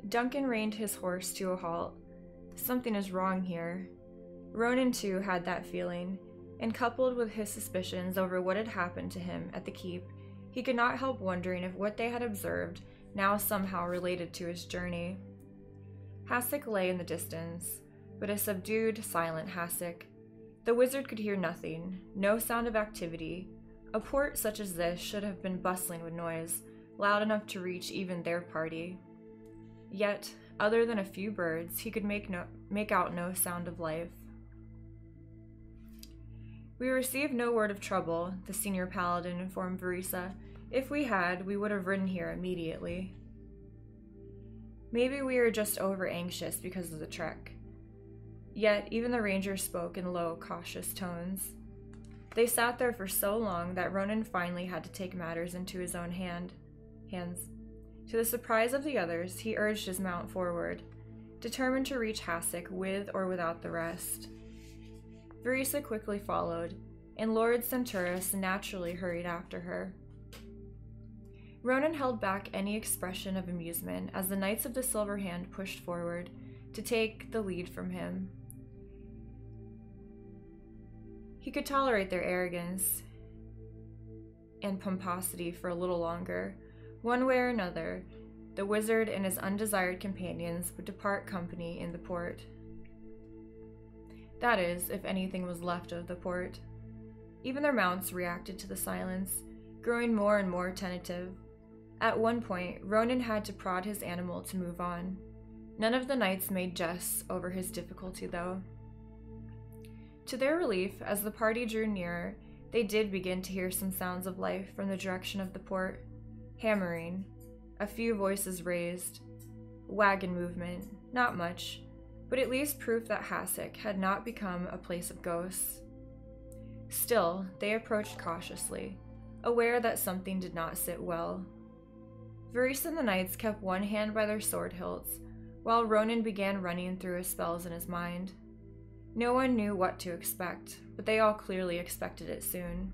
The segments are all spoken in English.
Duncan reined his horse to a halt. Something is wrong here. Ronan, too, had that feeling, and coupled with his suspicions over what had happened to him at the keep, he could not help wondering if what they had observed now somehow related to his journey. Hasek lay in the distance, but a subdued, silent Hasek. The wizard could hear nothing, no sound of activity. A port such as this should have been bustling with noise, loud enough to reach even their party. Yet, other than a few birds, he could make out no sound of life. "We received no word of trouble," the senior paladin informed Verisa. "If we had, we would have ridden here immediately. Maybe we are just over-anxious because of the trek." Yet, even the ranger spoke in low, cautious tones. They sat there for so long that Ronan finally had to take matters into his own hands. To the surprise of the others, he urged his mount forward, determined to reach Hasek with or without the rest. Verisa quickly followed, and Lord Centurus naturally hurried after her. Ronan held back any expression of amusement as the Knights of the Silver Hand pushed forward to take the lead from him. He could tolerate their arrogance and pomposity for a little longer. One way or another, the wizard and his undesired companions would depart company in the port. That is, if anything was left of the port. Even their mounts reacted to the silence, growing more and more tentative. At one point, Ronan had to prod his animal to move on. None of the knights made jests over his difficulty, though. To their relief, as the party drew nearer, they did begin to hear some sounds of life from the direction of the port. Hammering, a few voices raised, wagon movement, not much, but at least proof that Hasek had not become a place of ghosts. Still, they approached cautiously, aware that something did not sit well. Verisa and the knights kept one hand by their sword hilts, while Ronan began running through his spells in his mind. No one knew what to expect, but they all clearly expected it soon.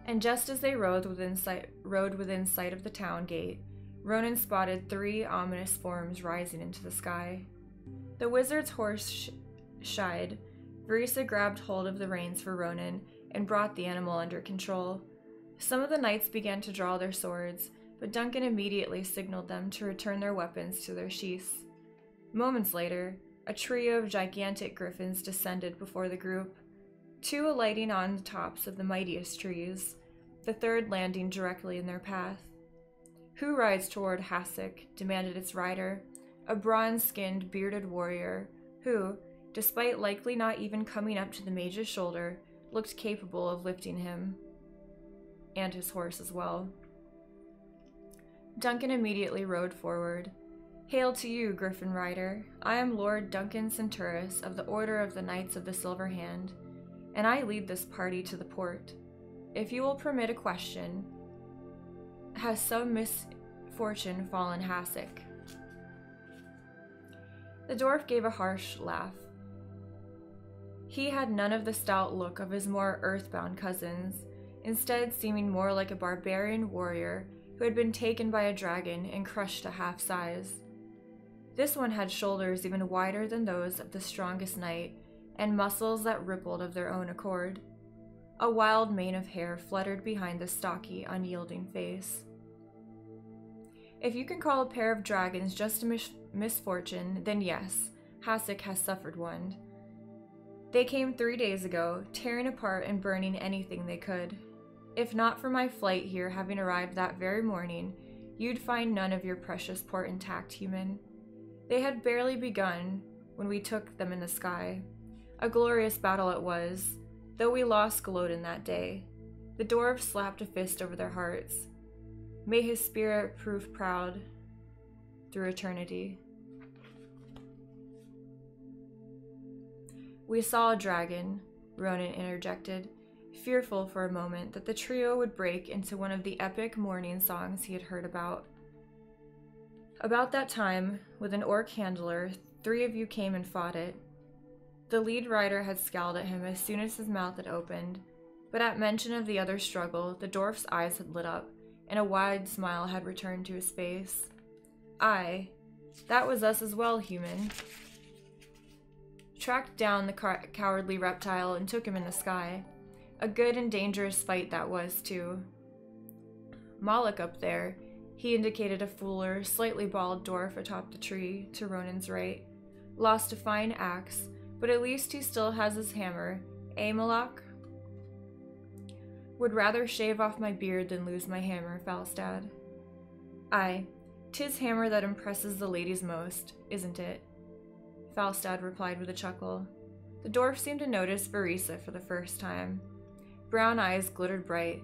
And just as they rode within sight of the town gate, Ronan spotted 3 ominous forms rising into the sky. The wizard's horse shied. Verisa grabbed hold of the reins for Ronan and brought the animal under control. Some of the knights began to draw their swords, but Duncan immediately signaled them to return their weapons to their sheaths. Moments later, a trio of gigantic griffins descended before the group, 2 alighting on the tops of the mightiest trees, the third landing directly in their path. "Who rides toward Hasek?" demanded its rider, a bronze-skinned, bearded warrior who, despite likely not even coming up to the mage's shoulder, looked capable of lifting him, and his horse as well. Duncan immediately rode forward. "Hail to you, Griffin Rider. I am Lord Duncan Centurus of the Order of the Knights of the Silver Hand, and I lead this party to the port. If you will permit a question, has some misfortune fallen Hasek?" The dwarf gave a harsh laugh. He had none of the stout look of his more earthbound cousins, instead seeming more like a barbarian warrior who had been taken by a dragon and crushed to half size. This one had shoulders even wider than those of the strongest knight, and muscles that rippled of their own accord. A wild mane of hair fluttered behind the stocky, unyielding face. "If you can call a pair of dragons just a misfortune, then yes, Hasek has suffered one. They came 3 days ago, tearing apart and burning anything they could. If not for my flight here having arrived that very morning, you'd find none of your precious port intact, human. They had barely begun when we took them in the sky. A glorious battle it was, though we lost Golodin that day." The dwarves slapped a fist over their hearts. "May his spirit prove proud through eternity." "We saw a dragon," Ronan interjected, fearful for a moment that the trio would break into one of the epic mourning songs he had heard about. "About that time, with an orc handler, 3 of you came and fought it." The lead rider had scowled at him as soon as his mouth had opened, but at mention of the other struggle, the dwarf's eyes had lit up, and a wide smile had returned to his face. "Aye, That was us as well, human. Tracked down the cowardly reptile and took him in the sky. A good and dangerous fight that was, too. Moloch up there, he indicated a fuller, slightly bald dwarf atop the tree to Ronan's right, lost a fine axe, but at least he still has his hammer, eh, Moloch? Would rather shave off my beard than lose my hammer, Falstad. Aye, 'tis hammer that impresses the ladies most, isn't it? Falstad replied with a chuckle. The dwarf seemed to notice Verisa for the first time. Brown eyes glittered bright.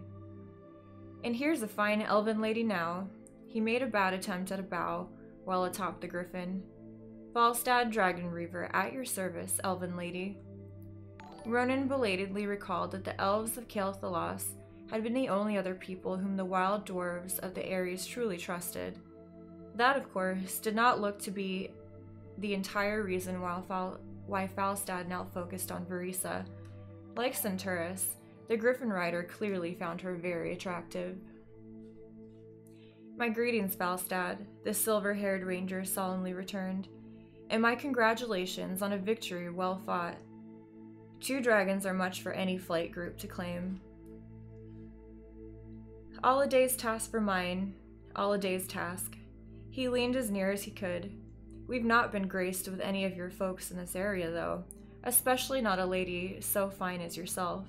And here's a fine elven lady now. He made a bad attempt at a bow, while atop the griffin. Falstad Dragon Reaver, at your service, elven lady. Ronan belatedly recalled that the elves of Cael'Thalas had been the only other people whom the wild dwarves of the Ares truly trusted. That, of course, did not look to be the entire reason why Falstad now focused on Verisa. Like Centaurus, the Griffin Rider clearly found her very attractive. My greetings, Falstad, the silver-haired ranger solemnly returned, and my congratulations on a victory well fought. 2 dragons are much for any flight group to claim. All a day's task for mine, all a day's task. He leaned as near as he could. We've not been graced with any of your folks in this area, though, especially not a lady so fine as yourself.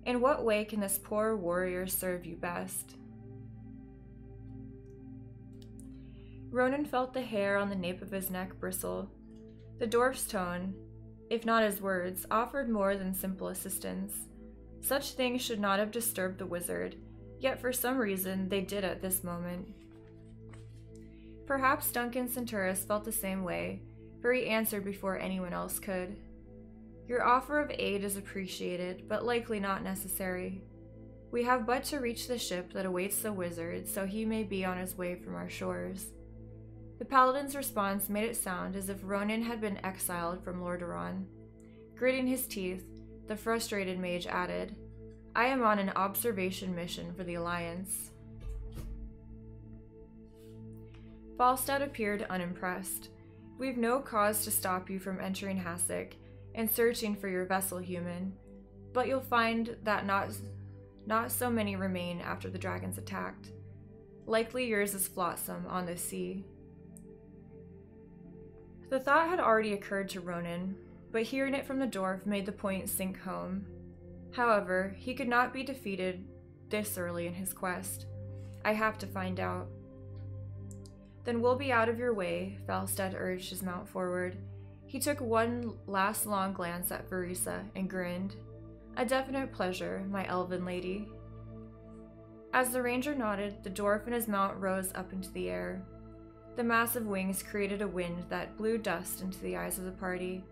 In what way can this poor warrior serve you best? Ronan felt the hair on the nape of his neck bristle. The dwarf's tone, if not his words, offered more than simple assistance. Such things should not have disturbed the wizard, yet for some reason they did at this moment. Perhaps Duncan Centaurus felt the same way, for he answered before anyone else could. Your offer of aid is appreciated, but likely not necessary. We have but to reach the ship that awaits the wizard, so he may be on his way from our shores. The paladin's response made it sound as if Ronan had been exiled from Lordaeron. Gritting his teeth, the frustrated mage added, I am on an observation mission for the Alliance. Falstad appeared unimpressed. We've no cause to stop you from entering Hasek and searching for your vessel, human, but you'll find that not so many remain after the dragons attacked. Likely yours is flotsam on the sea. The thought had already occurred to Ronan, but hearing it from the dwarf made the point sink home. However, he could not be defeated this early in his quest. I have to find out. Then we'll be out of your way, Falstad urged his mount forward. He took one last long glance at Verisa and grinned. A definite pleasure, my elven lady. As the ranger nodded, the dwarf and his mount rose up into the air. The massive wings created a wind that blew dust into the eyes of the party,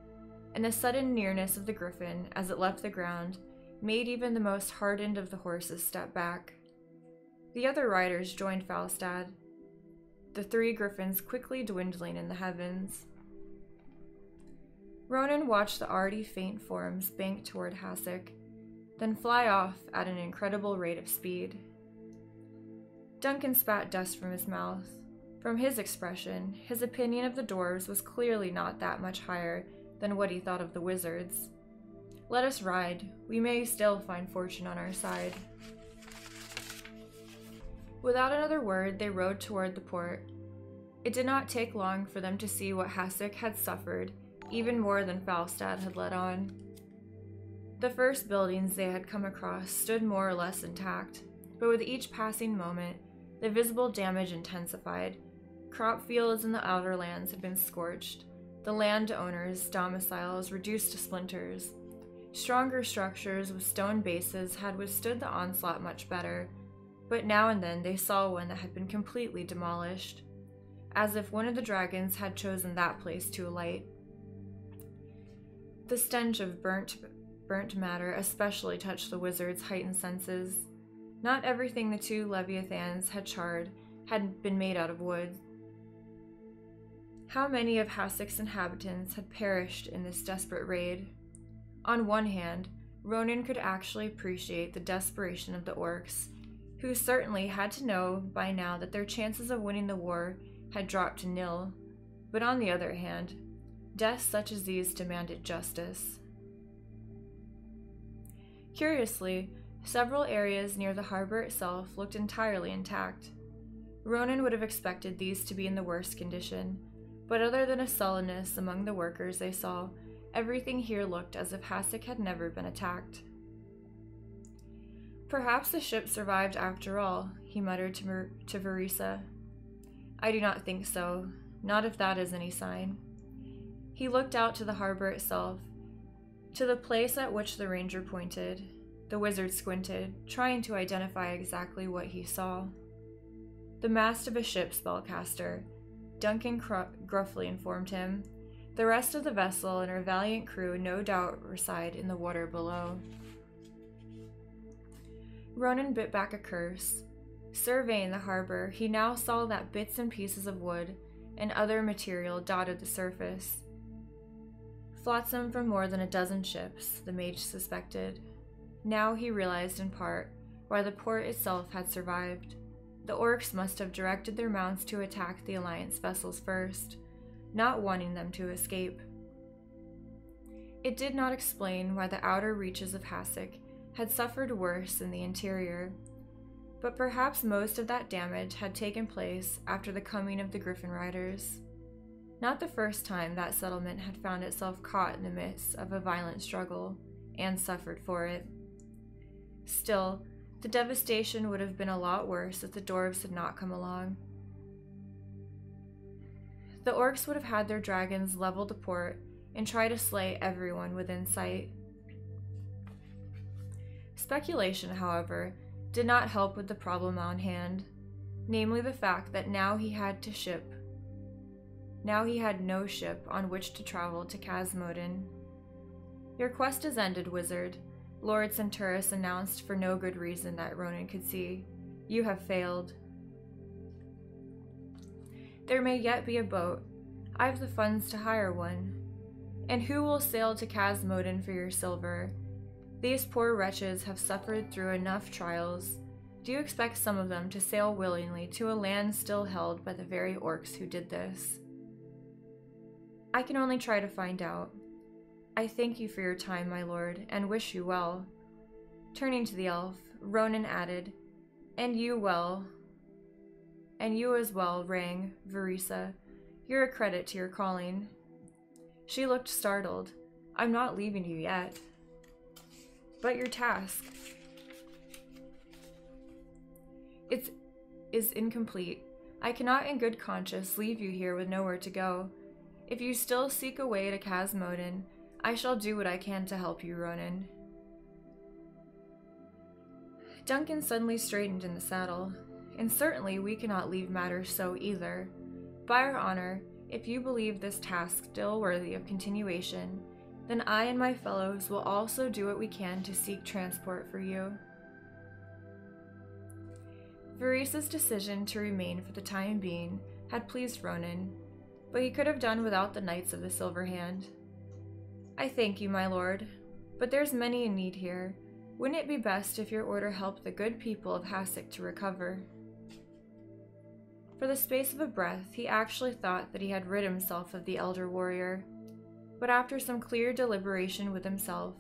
and the sudden nearness of the griffin as it left the ground made even the most hardened of the horses step back. The other riders joined Falstad, the 3 griffins quickly dwindling in the heavens. Ronan watched the already faint forms bank toward Hasek, then fly off at an incredible rate of speed. Duncan spat dust from his mouth. From his expression, his opinion of the dwarves was clearly not that much higher than what he thought of the wizards. Let us ride. We may still find fortune on our side. Without another word, they rode toward the port. It did not take long for them to see what Hasek had suffered, even more than Falstad had let on. The first buildings they had come across stood more or less intact, but with each passing moment, the visible damage intensified. Crop fields in the outer lands had been scorched, the landowners' domiciles reduced to splinters. Stronger structures with stone bases had withstood the onslaught much better, but now and then they saw one that had been completely demolished, as if one of the dragons had chosen that place to alight. The stench of burnt matter especially touched the wizard's heightened senses. Not everything the 2 leviathans had charred had been made out of wood. How many of Hasek's inhabitants had perished in this desperate raid? On one hand, Ronan could actually appreciate the desperation of the orcs, who certainly had to know by now that their chances of winning the war had dropped to nil. but on the other hand, deaths such as these demanded justice. Curiously, several areas near the harbor itself looked entirely intact. Ronan would have expected these to be in the worst condition, but other than a sullenness among the workers they saw, everything here looked as if Hasek had never been attacked. "Perhaps the ship survived after all," he muttered to Verisa. "I do not think so, not if that is any sign." He looked out to the harbor itself, to the place at which the ranger pointed. The wizard squinted, trying to identify exactly what he saw. "The mast of a ship, spellcaster," Duncan gruffly informed him. "The rest of the vessel and her valiant crew no doubt reside in the water below." Ronan bit back a curse. Surveying the harbor, he now saw that bits and pieces of wood and other material dotted the surface. Flotsam from more than a dozen ships, the mage suspected. Now he realized in part why the port itself had survived. The orcs must have directed their mounts to attack the Alliance vessels first, not wanting them to escape. It did not explain why the outer reaches of Hasek had suffered worse than the interior, but perhaps most of that damage had taken place after the coming of the Griffin Riders. Not the first time that settlement had found itself caught in the midst of a violent struggle, and suffered for it. Still, the devastation would have been a lot worse if the dwarves had not come along. The orcs would have had their dragons level the port and try to slay everyone within sight. Speculation, however, did not help with the problem on hand, namely the fact that now he had no ship on which to travel to Casmodin. "Your quest is ended, wizard," Lord Centurus announced for no good reason that Ronan could see. "You have failed. There may yet be a boat. I've the funds to hire one. And who will sail to Casmodin for your silver? These poor wretches have suffered through enough trials. Do you expect some of them to sail willingly to a land still held by the very orcs who did this?" "I can only try to find out. I thank you for your time, my lord, and wish you well." Turning to the elf, Ronan added, And you as well, Rang, Verisa. You're a credit to your calling." She looked startled. "I'm not leaving you yet." "But your task." "It is incomplete. I cannot in good conscience leave you here with nowhere to go. If you still seek a way to Casmodin, I shall do what I can to help you, Ronan." Duncan suddenly straightened in the saddle. "And certainly we cannot leave matters so either. By our honor, if you believe this task still worthy of continuation, then I and my fellows will also do what we can to seek transport for you." Verisa's decision to remain for the time being had pleased Ronan, but he could have done without the Knights of the Silver Hand. "I thank you, my lord, but there's many in need here. Wouldn't it be best if your order helped the good people of Hasek to recover?" For the space of a breath, he actually thought that he had rid himself of the elder warrior, but after some clear deliberation with himself,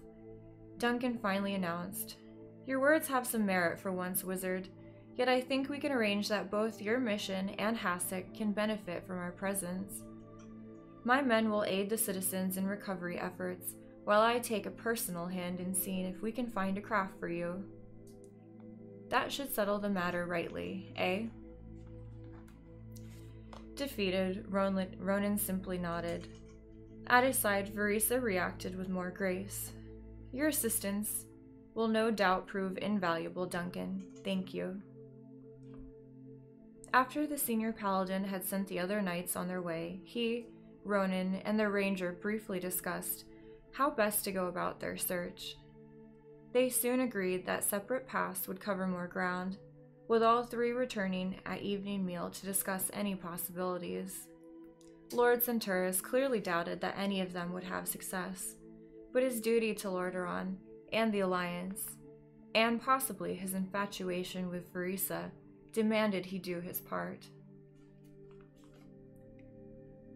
Duncan finally announced, "Your words have some merit for once, wizard, yet I think we can arrange that both your mission and Hasek can benefit from our presence. My men will aid the citizens in recovery efforts, while I take a personal hand in seeing if we can find a craft for you. That should settle the matter rightly, eh?" Defeated, Ronan simply nodded. At his side, Verisa reacted with more grace. "Your assistance will no doubt prove invaluable, Duncan. Thank you." After the senior paladin had sent the other knights on their way, he, Ronan, and the ranger briefly discussed how best to go about their search. They soon agreed that separate paths would cover more ground, with all three returning at evening meal to discuss any possibilities. Lord Centurus clearly doubted that any of them would have success, but his duty to Lordaeron and the Alliance, and possibly his infatuation with Verisa, demanded he do his part.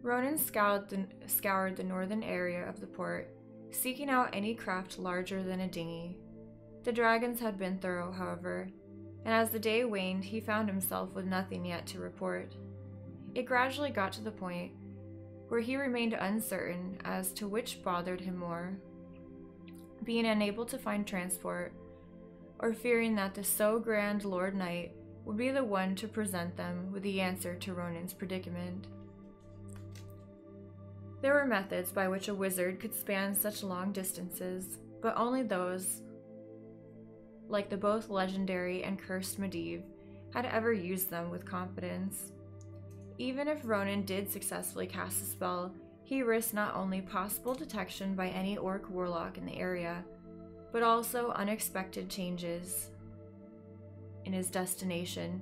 Ronan scoured the northern area of the port, seeking out any craft larger than a dinghy. The dragons had been thorough, however, and as the day waned, he found himself with nothing yet to report. It gradually got to the point where he remained uncertain as to which bothered him more, being unable to find transport, or fearing that the so grand Lord Knight would be the one to present them with the answer to Ronan's predicament. There were methods by which a wizard could span such long distances, but only those, like the both legendary and cursed Medivh, had ever used them with confidence. Even if Ronan did successfully cast a spell, he risked not only possible detection by any orc warlock in the area, but also unexpected changes in his destination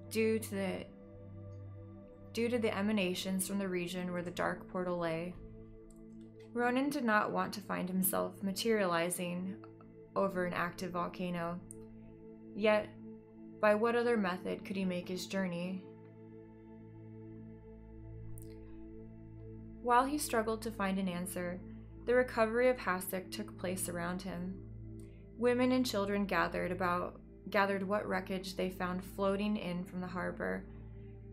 due to the emanations from the region where the dark portal lay. Ronan did not want to find himself materializing over an active volcano. Yet, by what other method could he make his journey? While he struggled to find an answer, the recovery of Hasek took place around him. Women and children gathered what wreckage they found floating in from the harbor,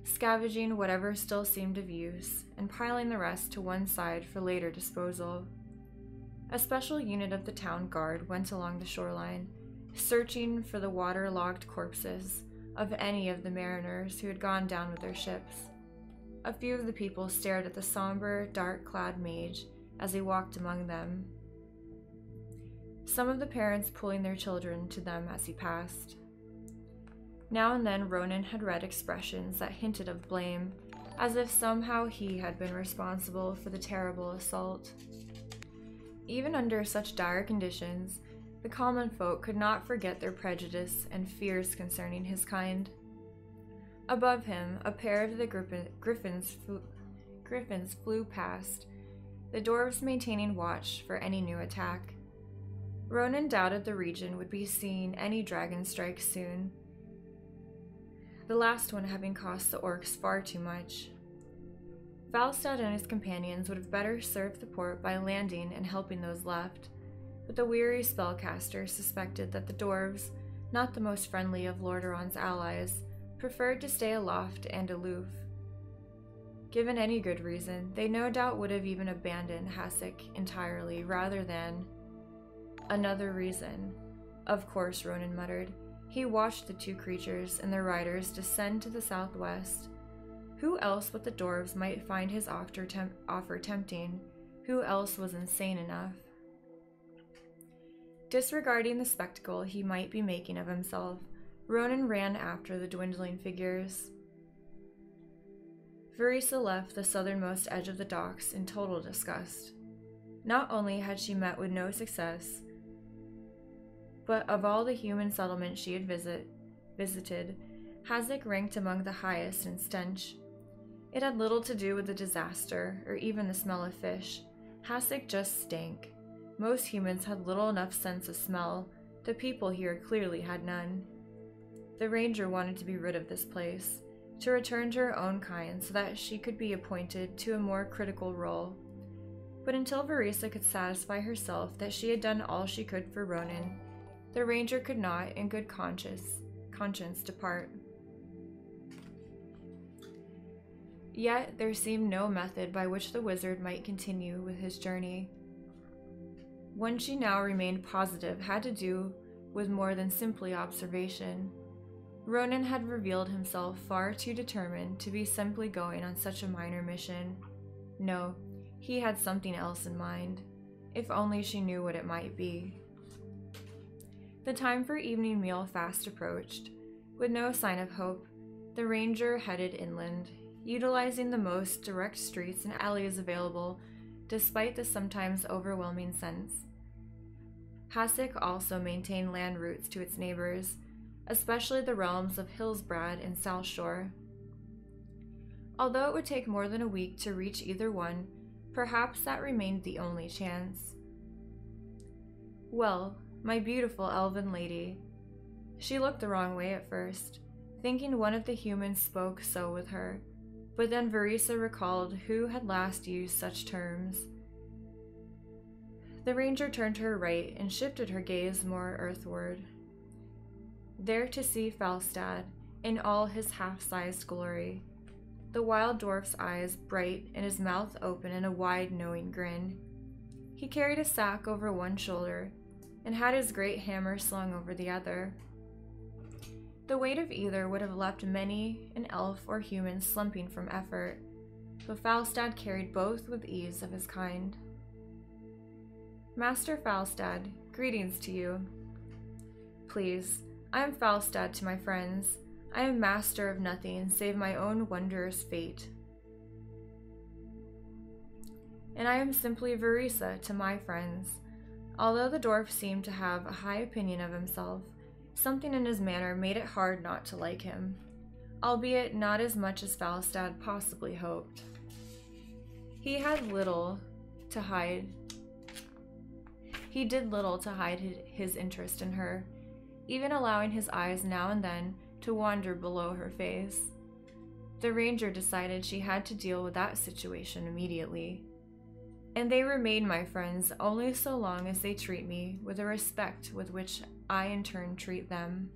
scavenging whatever still seemed of use, and piling the rest to one side for later disposal. A special unit of the town guard went along the shoreline, searching for the waterlogged corpses of any of the mariners who had gone down with their ships. A few of the people stared at the somber, dark-clad mage as he walked among them, some of the parents pulling their children to them as he passed. Now and then Ronan had read expressions that hinted of blame, as if somehow he had been responsible for the terrible assault. Even under such dire conditions, the common folk could not forget their prejudice and fears concerning his kind. Above him, a pair of the griffins flew past, the dwarves maintaining watch for any new attack. Ronan doubted the region would be seeing any dragon strikes soon, the last one having cost the orcs far too much. Falstad and his companions would have better served the port by landing and helping those left, but the weary spellcaster suspected that the dwarves, not the most friendly of Lordaeron's allies, preferred to stay aloft and aloof. Given any good reason, they no doubt would have even abandoned Hasek entirely rather than... Another reason. Of course, Ronan muttered. He watched the two creatures and their riders descend to the southwest. Who else but the dwarves might find his offer tempting? Who else was insane enough? Disregarding the spectacle he might be making of himself, Ronan ran after the dwindling figures. Verisa left the southernmost edge of the docks in total disgust. Not only had she met with no success, but of all the human settlements she had visited, Hasek ranked among the highest in stench. It had little to do with the disaster, or even the smell of fish. Hasek just stank. Most humans had little enough sense of smell. The people here clearly had none. The ranger wanted to be rid of this place, to return to her own kind so that she could be appointed to a more critical role. But until Verisa could satisfy herself that she had done all she could for Ronan, the ranger could not, in good conscience, depart. Yet there seemed no method by which the wizard might continue with his journey. One she now remained positive had to do with more than simply observation. Ronan had revealed himself far too determined to be simply going on such a minor mission. No, he had something else in mind, if only she knew what it might be. The time for evening meal fast approached. With no sign of hope, the ranger headed inland, utilizing the most direct streets and alleys available, despite the sometimes overwhelming scents. Hasek also maintained land routes to its neighbors, especially the realms of Hillsbrad and South Shore. Although it would take more than a week to reach either one, perhaps that remained the only chance. Well, my beautiful elven lady. She looked the wrong way at first, thinking one of the humans spoke so with her. but then Verisa recalled who had last used such terms. The ranger turned to her right and shifted her gaze more earthward, there to see Falstad in all his half-sized glory, the wild dwarf's eyes bright and his mouth open in a wide, knowing grin. He carried a sack over one shoulder and had his great hammer slung over the other. The weight of either would have left many an elf or human slumping from effort, but Falstad carried both with ease of his kind. Master Falstad, greetings to you. Please, I am Falstad to my friends. I am master of nothing save my own wondrous fate. And I am simply Verisa to my friends. Although the dwarf seemed to have a high opinion of himself, something in his manner made it hard not to like him, albeit not as much as Falstad possibly hoped. He did little to hide his interest in her, even allowing his eyes now and then to wander below her face. The ranger decided she had to deal with that situation immediately, and they remain my friends only so long as they treat me with the respect with which I in turn treat them.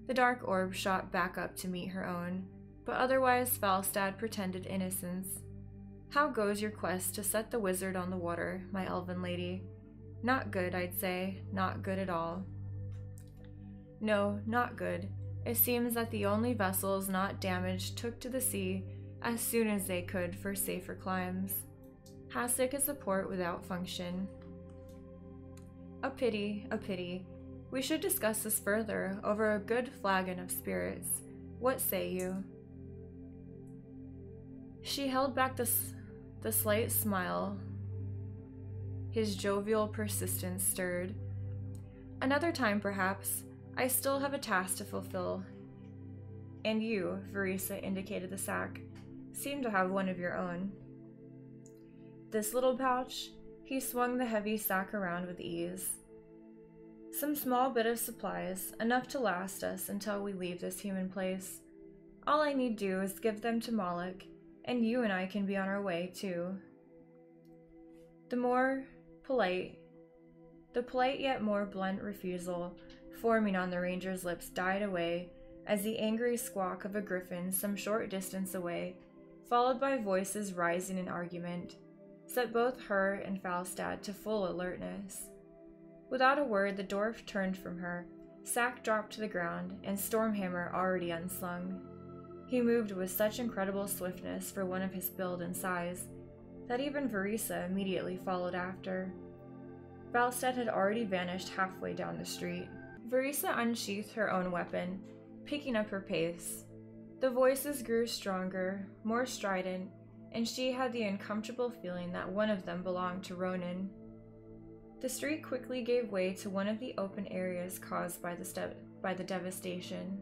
The dark orb shot back up to meet her own, but otherwise Falstad pretended innocence. How goes your quest to set the wizard on the water, my elven lady? Not good, I'd say, not good at all. No, not good. It seems that the only vessels not damaged took to the sea as soon as they could for safer climes. Hasek is a port without function. A pity, a pity. We should discuss this further over a good flagon of spirits. What say you? She held back the slight smile. His jovial persistence stirred. Another time, perhaps. I still have a task to fulfill. And you, Verisa indicated the sack, seem to have one of your own. This little pouch, he swung the heavy sack around with ease. Some small bit of supplies, enough to last us until we leave this human place. All I need do is give them to Moloch, and you and I can be on our way, too. The polite yet more blunt refusal forming on the ranger's lips died away as the angry squawk of a griffin some short distance away, followed by voices rising in argument, set both her and Falstad to full alertness. Without a word, the dwarf turned from her, sack dropped to the ground, and Stormhammer already unslung. He moved with such incredible swiftness for one of his build and size that even Verisa immediately followed after. Falstad had already vanished halfway down the street. Verisa unsheathed her own weapon, picking up her pace. The voices grew stronger, more strident, and she had the uncomfortable feeling that one of them belonged to Ronan. The street quickly gave way to one of the open areas caused by the devastation.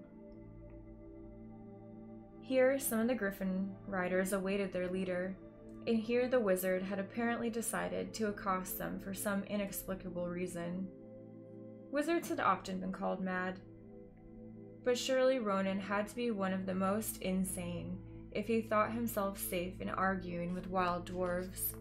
Here, some of the Griffin riders awaited their leader, and here the wizard had apparently decided to accost them for some inexplicable reason. Wizards had often been called mad, but surely Ronan had to be one of the most insane if he thought himself safe in arguing with wild dwarves.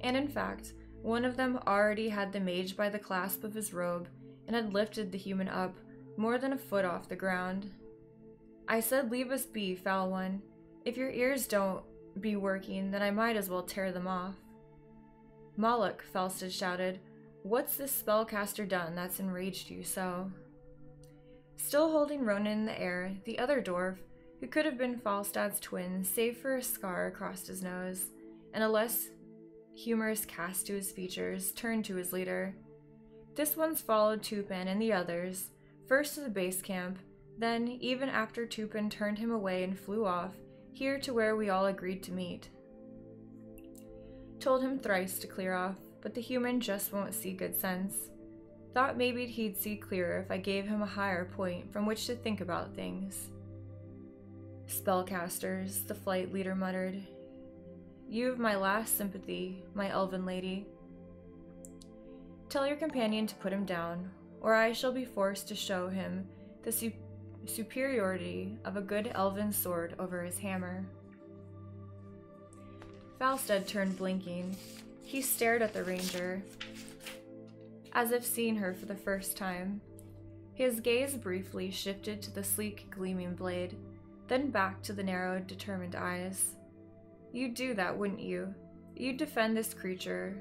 And in fact, one of them already had the mage by the clasp of his robe and had lifted the human up more than a foot off the ground. I said, leave us be, foul one. If your ears don't be working, then I might as well tear them off. Moloch, Falstad shouted, what's this spellcaster done that's enraged you so? Still holding Ronan in the air, the other dwarf, who could have been Falstad's twin, save for a scar across his nose, and a less humorous cast to his features, turned to his leader. This one's followed Tupin and the others, first to the base camp, then, even after Tupin turned him away and flew off, here to where we all agreed to meet. Told him thrice to clear off, but the human just won't see good sense. Thought maybe he'd see clearer if I gave him a higher point from which to think about things. Spellcasters, the flight leader muttered. You've my last sympathy, my elven lady. Tell your companion to put him down, or I shall be forced to show him the superiority of a good elven sword over his hammer. Falstad turned blinking. He stared at the ranger, as if seeing her for the first time. His gaze briefly shifted to the sleek, gleaming blade, then back to the narrowed, determined eyes. You'd do that, wouldn't you? You'd defend this creature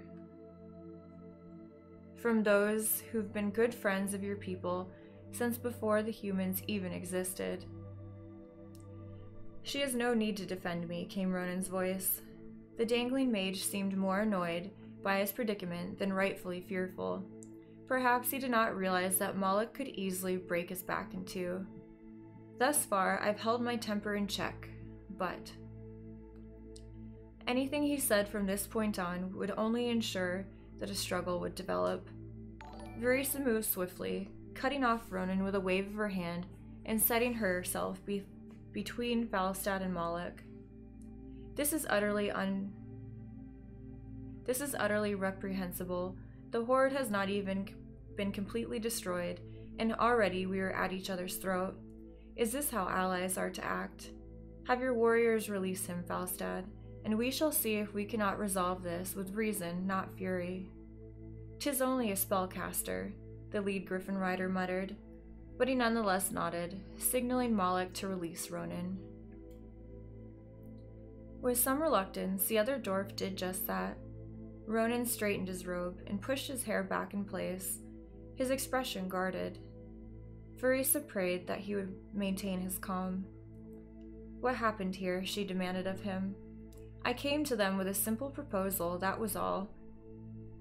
from those who've been good friends of your people since before the humans even existed. She has no need to defend me, came Ronan's voice. The dangling mage seemed more annoyed by his predicament than rightfully fearful. Perhaps he did not realize that Moloch could easily break his back in two. Thus far, I've held my temper in check, but... Anything he said from this point on would only ensure that a struggle would develop. Verisa moved swiftly, cutting off Ronan with a wave of her hand and setting herself between Falstad and Moloch. This is utterly reprehensible. The horde has not even been completely destroyed, and already we are at each other's throat. Is this how allies are to act? Have your warriors release him, Falstad, and we shall see if we cannot resolve this with reason, not fury. 'Tis only a spellcaster, the lead Griffin rider muttered, but he nonetheless nodded, signaling Moloch to release Ronan. With some reluctance, the other dwarf did just that. Ronan straightened his robe and pushed his hair back in place, his expression guarded. Verisa prayed that he would maintain his calm. What happened here? She demanded of him. I came to them with a simple proposal, that was all.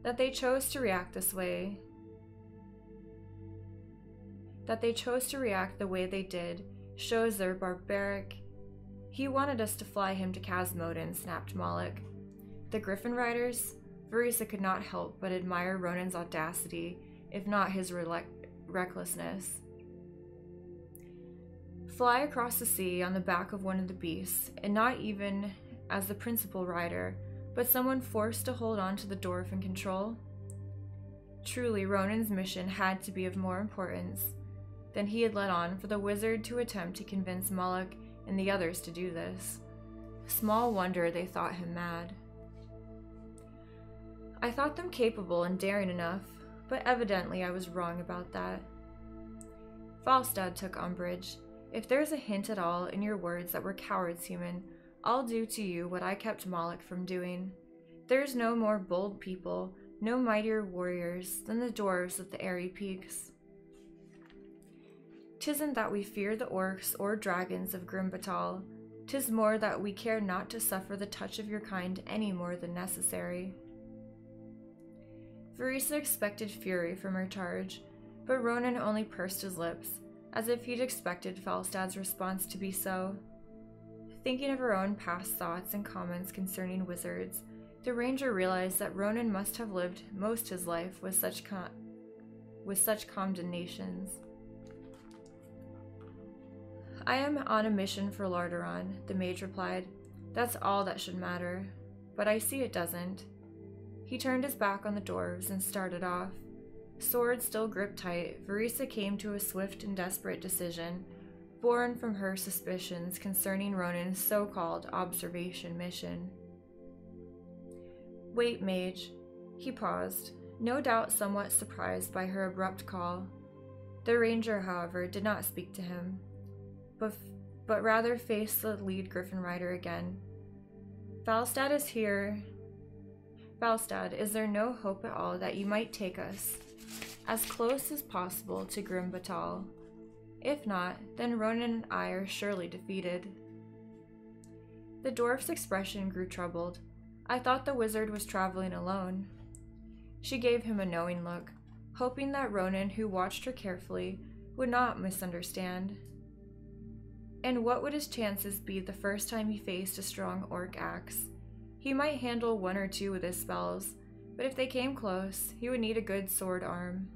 That they chose to react this way. That they chose to react the way they did shows their barbaric... He wanted us to fly him to Casmoden, snapped Moloch. The Griffin Riders? Verisa could not help but admire Ronan's audacity, if not his recklessness. Fly across the sea on the back of one of the beasts, and not even as the principal rider, but someone forced to hold on to the dwarf in control? Truly, Ronan's mission had to be of more importance than he had let on for the wizard to attempt to convince Moloch and the others to do this. Small wonder they thought him mad. I thought them capable and daring enough, but evidently I was wrong about that. Falstad took umbrage. If there's a hint at all in your words that we're cowards, human, I'll do to you what I kept Moloch from doing. There's no more bold people, no mightier warriors than the dwarves of the airy peaks. 'Tisn't that we fear the orcs or dragons of Grimbatal. 'Tis more that we care not to suffer the touch of your kind any more than necessary. Verisa expected fury from her charge, but Ronan only pursed his lips, as if he'd expected Falstad's response to be so. Thinking of her own past thoughts and comments concerning wizards, the ranger realized that Ronan must have lived most his life with such condemnations. I am on a mission for Larderon, the mage replied. That's all that should matter, but I see it doesn't. He turned his back on the dwarves and started off. Sword still gripped tight, Verisa came to a swift and desperate decision, born from her suspicions concerning Ronan's so-called observation mission. Wait, mage. He paused, no doubt somewhat surprised by her abrupt call. The ranger, however, did not speak to him, but rather faced the lead Griffin rider again. Falstad is here. Falstad, is there no hope at all that you might take us as close as possible to Grimbatal? If not, then Ronan and I are surely defeated. The dwarf's expression grew troubled. I thought the wizard was traveling alone. She gave him a knowing look, hoping that Ronan, who watched her carefully, would not misunderstand. And what would his chances be the first time he faced a strong orc axe? He might handle one or two with his spells, but if they came close, he would need a good sword arm.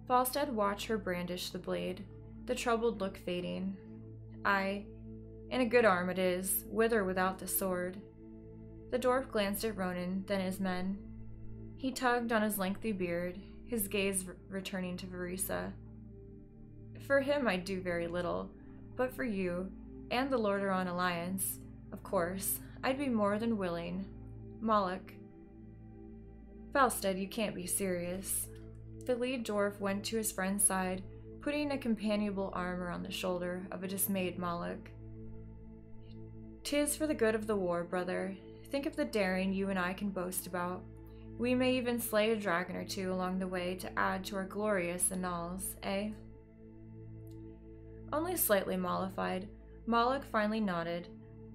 Falstad watched her brandish the blade, the troubled look fading. Aye, and a good arm it is, with or without the sword. The dwarf glanced at Ronan, then his men. He tugged on his lengthy beard, his gaze returning to Verisa. For him, I'd do very little, but for you, and the Lordaeron Alliance, of course, I'd be more than willing. Moloch. Falstad, you can't be serious. The lead dwarf went to his friend's side, putting a companionable arm around the shoulder of a dismayed Moloch. 'Tis for the good of the war, brother. Think of the daring you and I can boast about. We may even slay a dragon or two along the way to add to our glorious annals, eh? Only slightly mollified, Moloch finally nodded,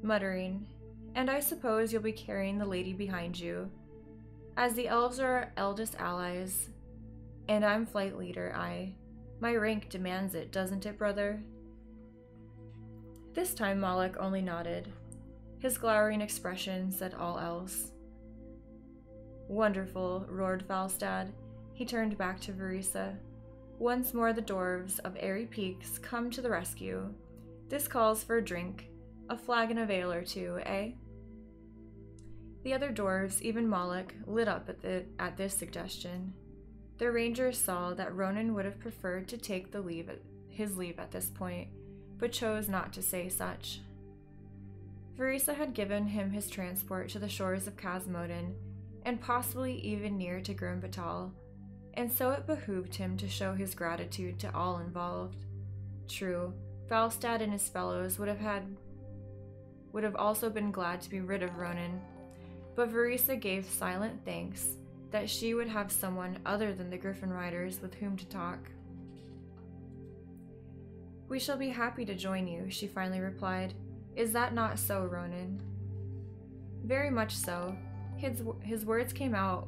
muttering, "And I suppose you'll be carrying the lady behind you. As the elves are our eldest allies, and I'm flight leader, my rank demands it, doesn't it, brother?" This time Moloch only nodded. His glowering expression said all else. "Wonderful," roared Falstad. He turned back to Verisa. "Once more the dwarves of Airy Peaks come to the rescue. This calls for a drink, a flagon of ale or two, eh?" The other dwarves, even Moloch, lit up at this suggestion. The rangers saw that Ronan would have preferred to take his leave at this point, but chose not to say such. Verisa had given him his transport to the shores of Khazmodin, and possibly even near to Grimbatal, and so it behooved him to show his gratitude to all involved. True, Falstad and his fellows would have also been glad to be rid of Ronan, but Verisa gave silent thanks that she would have someone other than the Griffin Riders with whom to talk. "We shall be happy to join you," she finally replied. "Is that not so, Ronan?" "Very much so." His words came out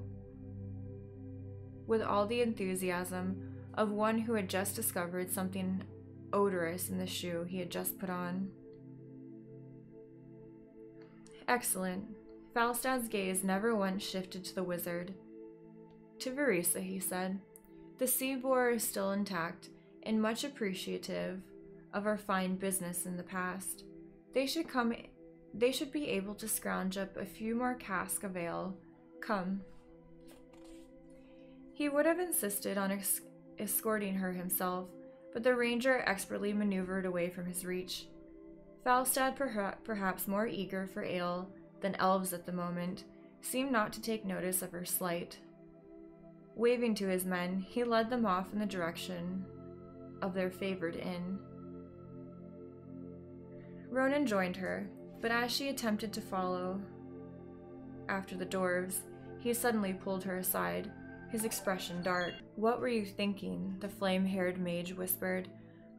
with all the enthusiasm of one who had just discovered something odorous in the shoe he had just put on. "Excellent." Falstad's gaze never once shifted to the wizard. "To Verisa," he said, "the sea boar is still intact and much appreciative of our fine business in the past. They should be able to scrounge up a few more casks of ale. Come." He would have insisted on escorting her himself, but the ranger expertly maneuvered away from his reach. Falstad, perhaps more eager for ale than elves at the moment, seemed not to take notice of her slight. Waving to his men, he led them off in the direction of their favored inn. Ronan joined her, but as she attempted to follow after the dwarves, he suddenly pulled her aside, his expression dark. "What were you thinking?" the flame-haired mage whispered.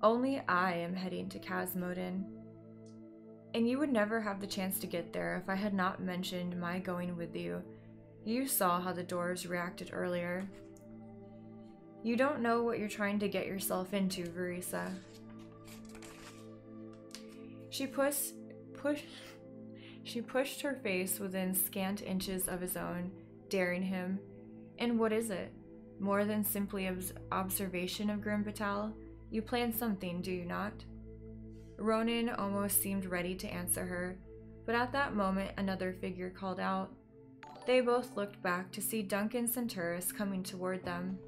"Only I am heading to Khazmodin, and you would never have the chance to get there if I had not mentioned my going with you. You saw how the dwarves reacted earlier. You don't know what you're trying to get yourself into, Verisa." She pushed her face within scant inches of his own, daring him. "And what is it? More than simply observation of Grimbatal? You plan something, do you not?" Ronan almost seemed ready to answer her, but at that moment another figure called out. They both looked back to see Duncan Centurus coming toward them.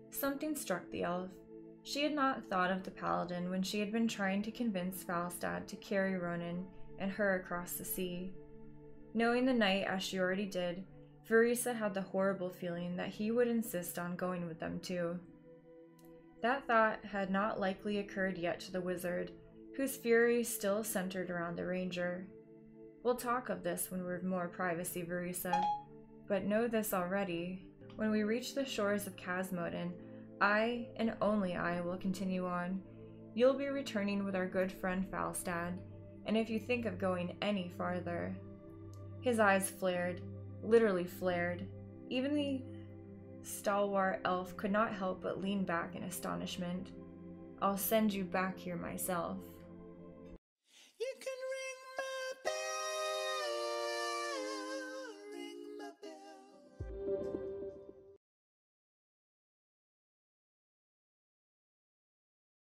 Something struck the elf. She had not thought of the paladin when she had been trying to convince Falstad to carry Ronan and her across the sea. Knowing the knight as she already did, Verisa had the horrible feeling that he would insist on going with them too. That thought had not likely occurred yet to the wizard, whose fury still centered around the ranger. "We'll talk of this when we're more privacy, Verisa, but know this already. When we reach the shores of Khazmodin, I, and only I, will continue on. You'll be returning with our good friend Falstad, and if you think of going any farther..." His eyes flared, literally flared. Even the stalwart elf could not help but lean back in astonishment. "I'll send you back here myself." You can